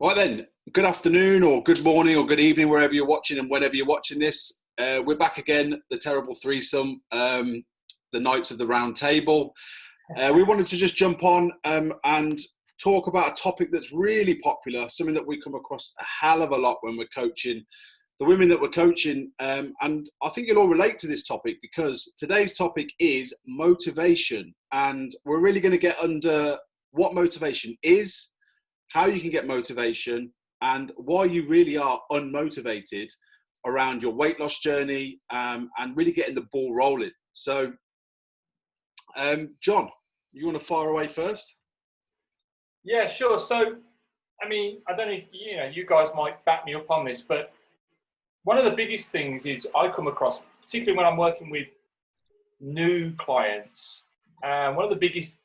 Right then, good afternoon or good morning or good evening, wherever you're watching and whenever you're watching this. We're back again, the Terrible Threesome, the Knights of the Round Table. We wanted to just jump on and talk about a topic that's really popular, something that we come across a hell of a lot when we're coaching the women that we're coaching. And I think you'll all relate to this topic because today's topic is motivation. And we're really going to get under what motivation is, how you can get motivation, and why you really are unmotivated around your weight loss journey, and really getting the ball rolling. So, John, you want to fire away first? Yeah, sure. So, I mean, I don't know if you guys might back me up on this, but one of the biggest things is I come across, particularly when I'm working with new clients, one of the biggest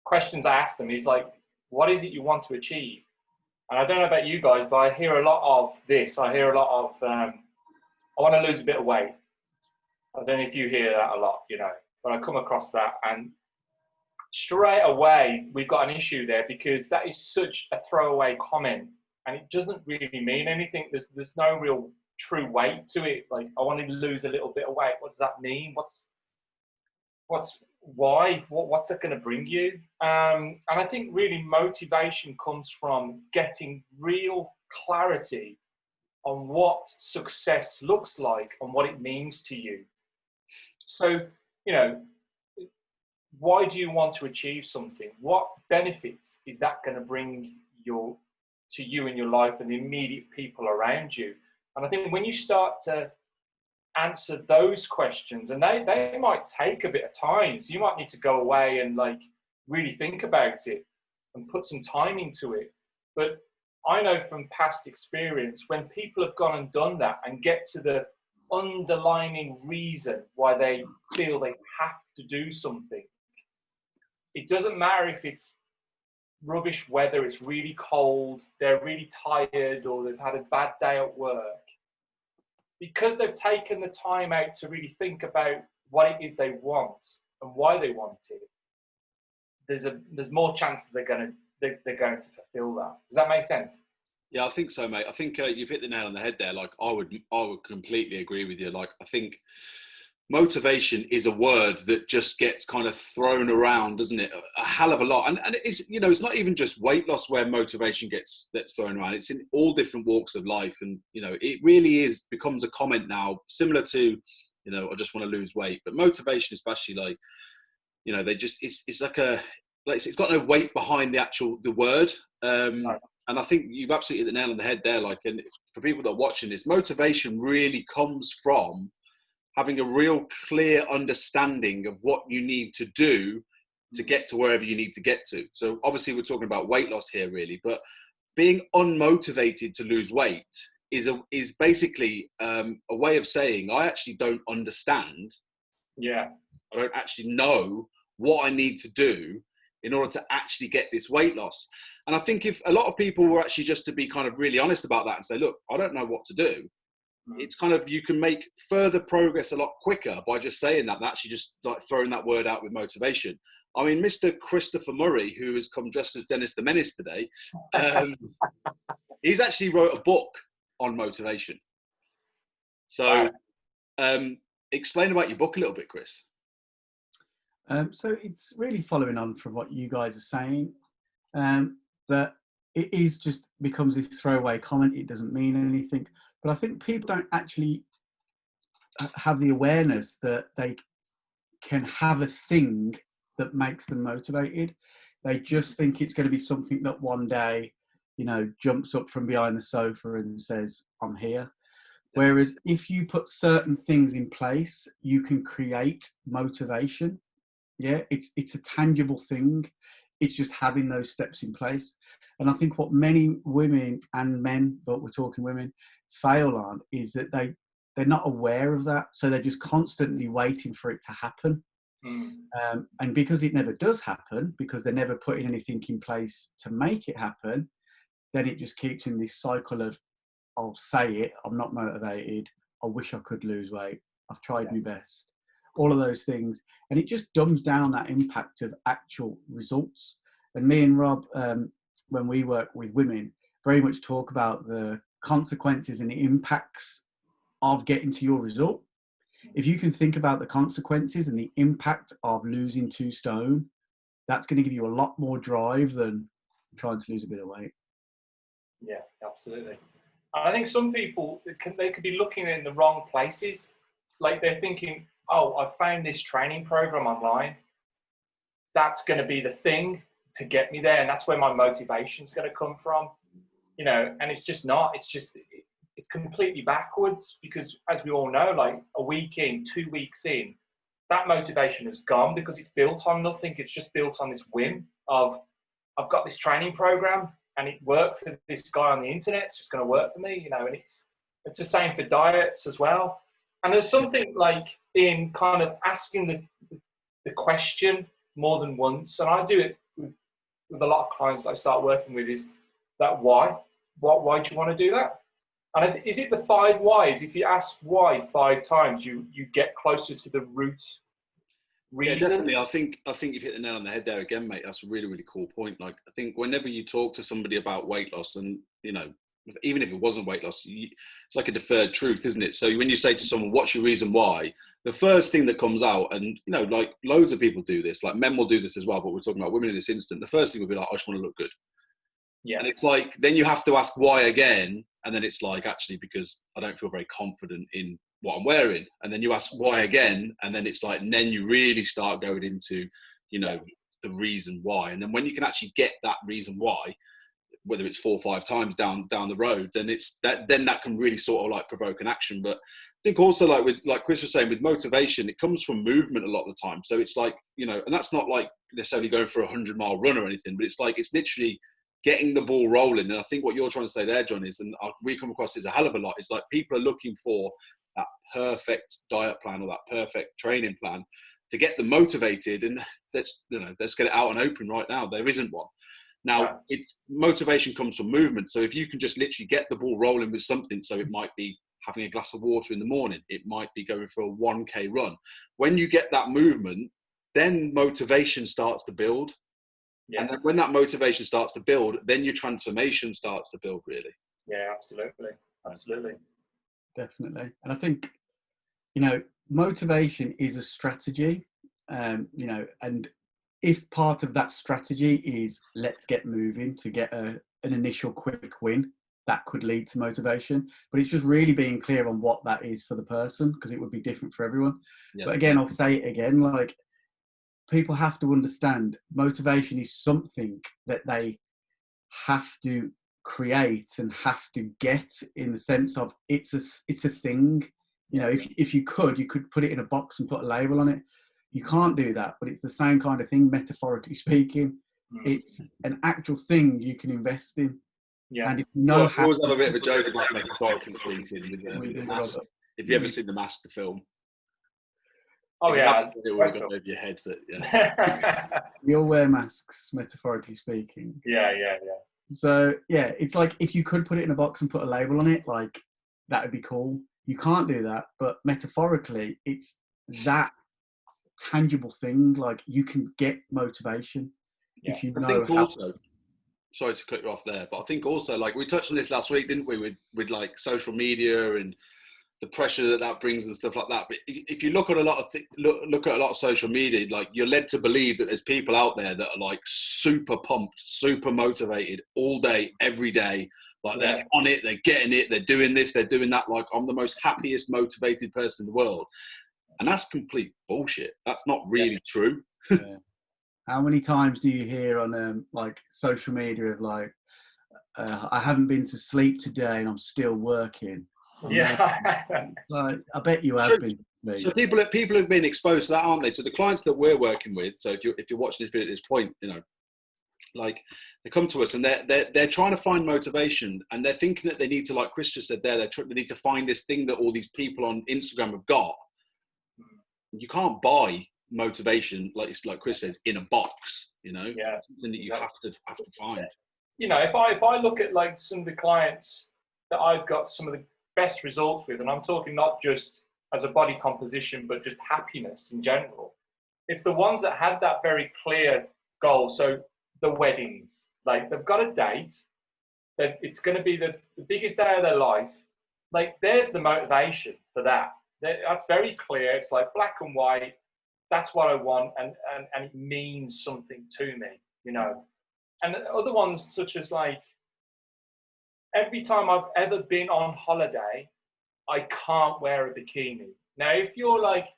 questions I ask them is like, what is it you want to achieve? And I don't know about you guys, but I hear a lot of this. I hear a lot of, I want to lose a bit of weight. I don't know if you hear that a lot, but I come across that, and straight away we've got an issue there because that is such a throwaway comment and it doesn't really mean anything. There's no real true weight to it. Like, I want to lose a little bit of weight. What does that mean? What's that going to bring you? And I think really motivation comes from getting real clarity on what success looks like and what it means to you. So, why do you want to achieve something? What benefits is that going to bring to you in your life and the immediate people around you? And I think when you start to answer those questions, and they might take a bit of time, so you might need to go away and really think about it and put some time into it. But I know from past experience, when people have gone and done that and get to the underlying reason why they feel they have to do something, it doesn't matter if it's rubbish weather, it's really cold, they're really tired, or they've had a bad day at work. Because they've taken the time out to really think about what it is they want and why they want it, there's more chance that they're going to fulfill that. Does that make sense? Yeah, I think so, mate. I think you've hit the nail on the head there. I would completely agree with you. I think motivation is a word that just gets kind of thrown around, doesn't it? A hell of a lot. And it's, it's not even just weight loss where motivation gets thrown around. It's in all different walks of life. And, it really becomes a comment now, similar to, I just want to lose weight. But motivation, especially, it's got no weight behind the word. Right. And I think you've absolutely hit the nail on the head there. And for people that are watching this, motivation really comes from having a real clear understanding of what you need to do to get to wherever you need to get to. So obviously we're talking about weight loss here really, but being unmotivated to lose weight is basically a way of saying, I actually don't understand. Yeah. I don't actually know what I need to do in order to actually get this weight loss. And I think if a lot of people were actually just to be kind of really honest about that and say, look, I don't know what to do. It's kind of, you can make further progress a lot quicker by just saying that, and actually just throwing that word out with motivation. I mean, Mr. Christopher Murray, who has come dressed as Dennis the Menace today, he's actually wrote a book on motivation. So explain about your book a little bit, Chris. So it's really following on from what you guys are saying, that it is just becomes this throwaway comment. It doesn't mean anything. But I think people don't actually have the awareness that they can have a thing that makes them motivated. They just think it's going to be something that one day, jumps up from behind the sofa and says, I'm here. Whereas if you put certain things in place, you can create motivation. Yeah, it's a tangible thing. It's just having those steps in place. And I think what many women and men, but we're talking women, fail on is that they're not aware of that. So they're just constantly waiting for it to happen. And because it never does happen, because they're never putting anything in place to make it happen, then it just keeps in this cycle of, I'll say it, I'm not motivated, I wish I could lose weight, I've tried my best. All of those things. And it just dumbs down that impact of actual results. And me and Rob, when we work with women, very much talk about the consequences and the impacts of getting to your result. If you can think about the consequences and the impact of losing 2 stone, that's going to give you a lot more drive than trying to lose a bit of weight. Yeah, absolutely. And I think some people, they could be looking in the wrong places. Like they're thinking, oh, I found this training program online. That's going to be the thing to get me there. And that's where my motivation is going to come from. You know, and it's just not. It's just, it's completely backwards, because as we all know, like a week in, 2 weeks in, that motivation is gone because it's built on nothing. It's just built on this whim of, I've got this training program and it worked for this guy on the internet. It's just going to work for me, you know, and it's the same for diets as well. And there's something like in kind of asking the question more than once. And I do it with a lot of clients I start working with, is that why? Why do you want to do that? And is it the 5 whys? If you ask why 5 times, you get closer to the root reason. Yeah, definitely. I think you've hit the nail on the head there again, mate. That's a really, really cool point. Like, I think whenever you talk to somebody about weight loss, and you know, even if it wasn't weight loss, it's like a deferred truth, isn't it? So when you say to someone, "What's your reason why?" the first thing that comes out, and you know, like loads of people do this, like men will do this as well, but we're talking about women in this instant. The first thing will be like, "I just want to look good." Yeah. And it's like, then you have to ask why again. And then it's like, actually, because I don't feel very confident in what I'm wearing. And then you ask why again. And then it's like, and then you really start going into, you know, the reason why. And then when you can actually get that reason why, whether it's 4 or 5 times down the road, then that can really sort of like provoke an action. But I think also like Chris was saying, with motivation, it comes from movement a lot of the time. So it's like, you know, and that's not like necessarily going for a 100-mile run or anything, but it's like, it's literally getting the ball rolling. And I think what you're trying to say there, John, is, and we come across this a hell of a lot, is like people are looking for that perfect diet plan or that perfect training plan to get them motivated. And let's get it out and open right now. There isn't one. Now, it's motivation comes from movement. So if you can just literally get the ball rolling with something, so it might be having a glass of water in the morning, it might be going for a 1K run. When you get that movement, then motivation starts to build. Yeah. And then when that motivation starts to build, then your transformation starts to build, really. Yeah, absolutely. Definitely. And I think, you know, motivation is a strategy, you know, and if part of that strategy is let's get moving to get an initial quick win, that could lead to motivation. But it's just really being clear on what that is for the person, because it would be different for everyone. Yeah. But again, I'll say it again, like, people have to understand motivation is something that they have to create and have to get, in the sense of it's a thing. You know, if you could put it in a box and put a label on it. You can't do that, but it's the same kind of thing, metaphorically speaking. It's an actual thing you can invest in. Yeah. And if you know I always have a bit of a joke about metaphorically speaking. If you ever seen the Master film? Oh yeah, it would have gone over your head, but yeah. We all wear masks, metaphorically speaking. Yeah. So yeah, it's like if you could put it in a box and put a label on it, like that would be cool. You can't do that, but metaphorically, it's that tangible thing. Like you can get motivation if you know how. Also, sorry to cut you off there, but I think also, like, we touched on this last week, didn't we, with like social media and the pressure that brings and stuff like that. But if you look at a lot of look at a lot of social media, like, you're led to believe that there's people out there that are like super pumped, super motivated all day, every day. Like they're on it, they're getting it, they're doing this, they're doing that. Like, I'm the most happiest, motivated person in the world. And that's complete bullshit. That's not really true. Yeah. How many times do you hear on like social media of like, I haven't been to sleep today and I'm still working? Yeah. Like, I bet you have been. So people have been exposed to that, aren't they? So the clients that we're working with, so if you're watching this video at this point, you know, like, they come to us and they're trying to find motivation, and they're thinking that they need to, like Chris just said there, they need to find this thing that all these people on Instagram have got. You can't buy motivation, like Chris says, in a box. You know, something that you have to find. You know, if I look at like some of the clients that I've got some of the best results with, and I'm talking not just as a body composition, but just happiness in general, it's the ones that had that very clear goal. So the weddings, like, they've got a date, that it's going to be the biggest day of their life, like there's the motivation for that. That's very clear. It's like black and white. That's what I want, and it means something to me, you know. And other ones, such as like, every time I've ever been on holiday, I can't wear a bikini. Now, if you're like,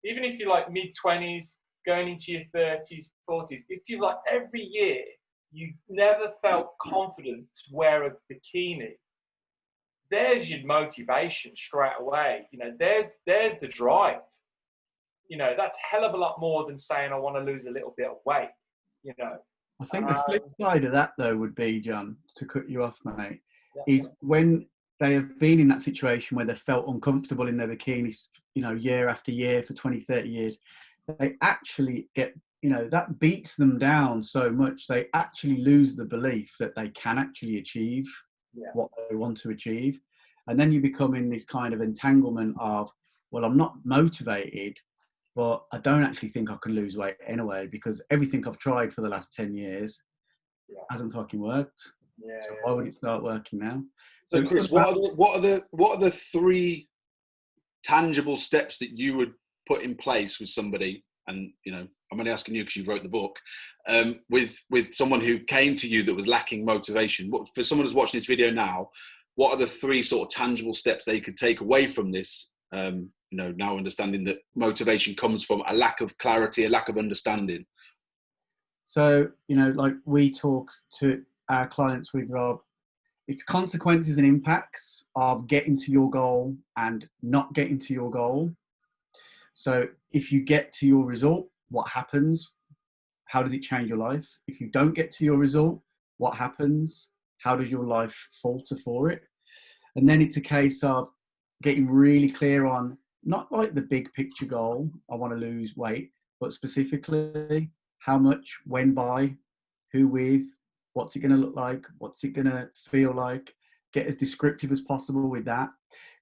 even if you're like mid-20s, going into your 30s, 40s, if you like every year, you never felt confident to wear a bikini, there's your motivation straight away. You know, there's the drive. You know, that's a hell of a lot more than saying I want to lose a little bit of weight, you know. I think the flip side of that, though, would be, John, to cut you off, mate, Yeah. is when they have been in that situation where they felt uncomfortable in their bikinis, you know, year after year for 20, 30 years, they actually get, you know, that beats them down so much, they actually lose the belief that they can actually achieve what they want to achieve. And then you become in this kind of entanglement of, well, I'm not motivated, but I don't actually think I can lose weight anyway, because everything I've tried for the last 10 years hasn't fucking worked. So why would it start working now? So Chris, what are the 3 tangible steps that you would put in place with somebody? And, you know, I'm only asking you because you wrote the book, with someone who came to you that was lacking motivation. For someone who's watching this video now, what are the 3 sort of tangible steps they could take away from this? You know, now understanding that motivation comes from a lack of clarity, a lack of understanding. So, you know, like we talk to our clients with, Rob, it's consequences and impacts of getting to your goal and not getting to your goal. So if you get to your result, what happens? How does it change your life? If you don't get to your result, what happens? How does your life falter for it? And then it's a case of getting really clear on not like the big picture goal, I want to lose weight, but specifically how much, when by, who with, what's it going to look like, what's it going to feel like, get as descriptive as possible with that.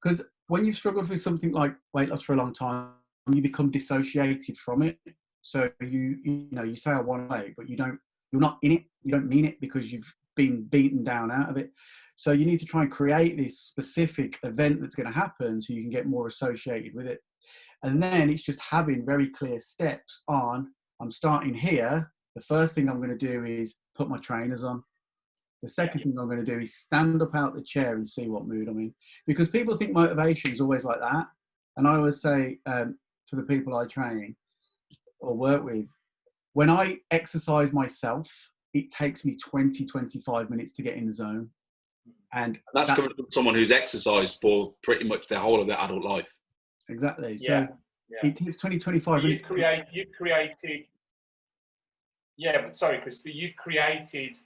Because when you've struggled with something like weight loss for a long time, you become dissociated from it. So you know, you say I want weight, but you're not in it, you don't mean it because you've been beaten down out of it. So you need to try and create this specific event that's going to happen so you can get more associated with it. And then it's just having very clear steps on, I'm starting here. The first thing I'm going to do is put my trainers on. The second thing I'm going to do is stand up out the chair and see what mood I'm in. Because people think motivation is always like that. And I always say to the people I train or work with, when I exercise myself, it takes me 20, 25 minutes to get in the zone. And that's coming from someone who's exercised for pretty much their whole of their adult life. Exactly. So it takes 20, 25 minutes. You've created, but sorry, Chris, but you've created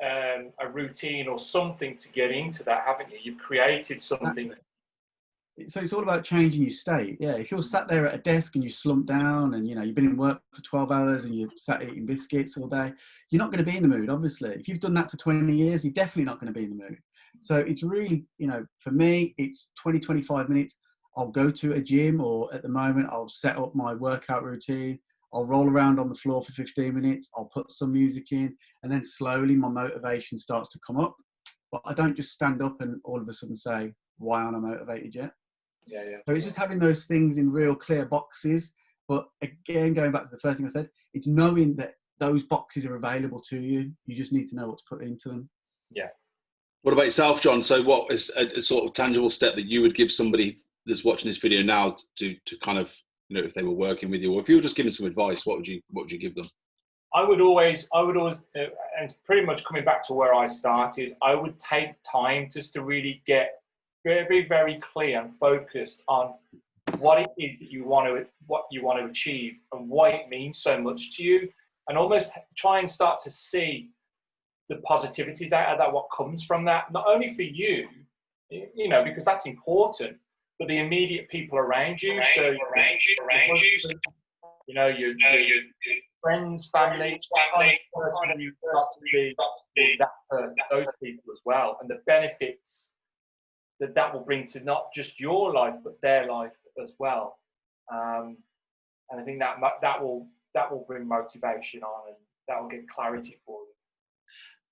a routine or something to get into that, haven't you? You've created something. So it's all about changing your state. Yeah, if you're sat there at a desk and you slump down and, you know, you've been in work for 12 hours and you're sat eating biscuits all day, you're not going to be in the mood, obviously. If you've done that for 20 years, you're definitely not going to be in the mood. So it's really, you know, for me, it's 20, 25 minutes. I'll go to a gym, or at the moment, I'll set up my workout routine. I'll roll around on the floor for 15 minutes. I'll put some music in, and then slowly my motivation starts to come up. But I don't just stand up and all of a sudden say, why aren't I motivated yet? So it's just having those things in real clear boxes. But again, going back to the first thing I said, it's knowing that those boxes are available to you. You just need to know what to put into them. Yeah. What about yourself, John? So what is a sort of tangible step that you would give somebody that's watching this video now to kind of, you know, if they were working with you, or if you were just giving some advice, what would you give them? I would always, and it's pretty much coming back to where I started, I would take time just to really get very, very clear and focused on what it is that what you want to achieve and why it means so much to you, and almost try and start to see the positivities out of that, what comes from that, not only for you, you know, because that's important, but the immediate people around you. So, you know, your friends, family, those people as well, and the benefits that will bring to not just your life but their life as well. And I think that will bring motivation on, and that will get clarity for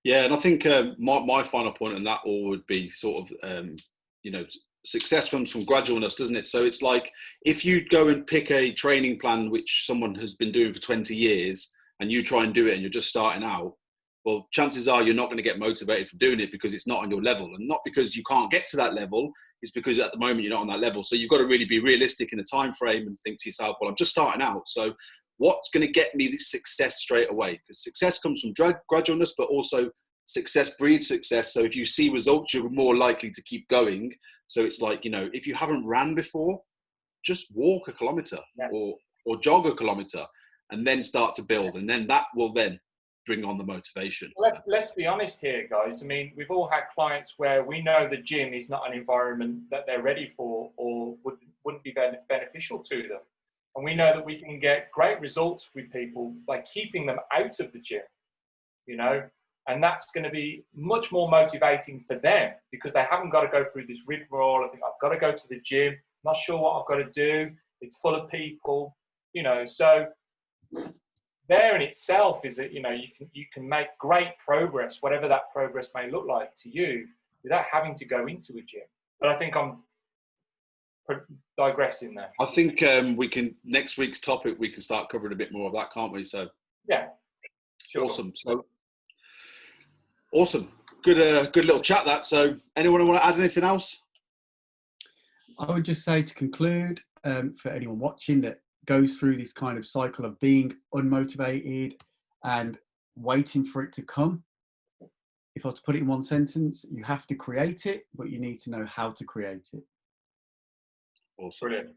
you. Yeah, and I think my final point on that all would be sort of, you know, success comes from gradualness, doesn't it? So it's like if you go and pick a training plan which someone has been doing for 20 years and you try and do it and you're just starting out, well, chances are you're not going to get motivated for doing it because it's not on your level, and not because you can't get to that level. It's because at the moment you're not on that level. So you've got to really be realistic in the time frame and think to yourself, well, I'm just starting out. So what's going to get me the success straight away? Because success comes from gradualness, but also success breeds success. So if you see results, you're more likely to keep going. So it's like, you know, if you haven't ran before, just walk a kilometre or jog a kilometre and then start to build. And then that will then bring on the motivation. Let's be honest here, guys. I mean, we've all had clients where we know the gym is not an environment that they're ready for or wouldn't be beneficial to them. And we know that we can get great results with people by keeping them out of the gym, you know, and that's going to be much more motivating for them because they haven't got to go through this rigmarole. I think I've got to go to the gym, not sure what I've got to do. It's full of people, you know, so there in itself is that, you know, you can make great progress, whatever that progress may look like to you, without having to go into a gym. But I think I'm digressing there. I think we can, next week's topic, we can start covering a bit more of that, can't we? So yeah, sure. Awesome. So awesome. Good little chat that. So anyone want to add anything else? I would just say to conclude, for anyone watching that goes through this kind of cycle of being unmotivated and waiting for it to come, if I was to put it in one sentence, you have to create it, but you need to know how to create it. Awesome. Brilliant.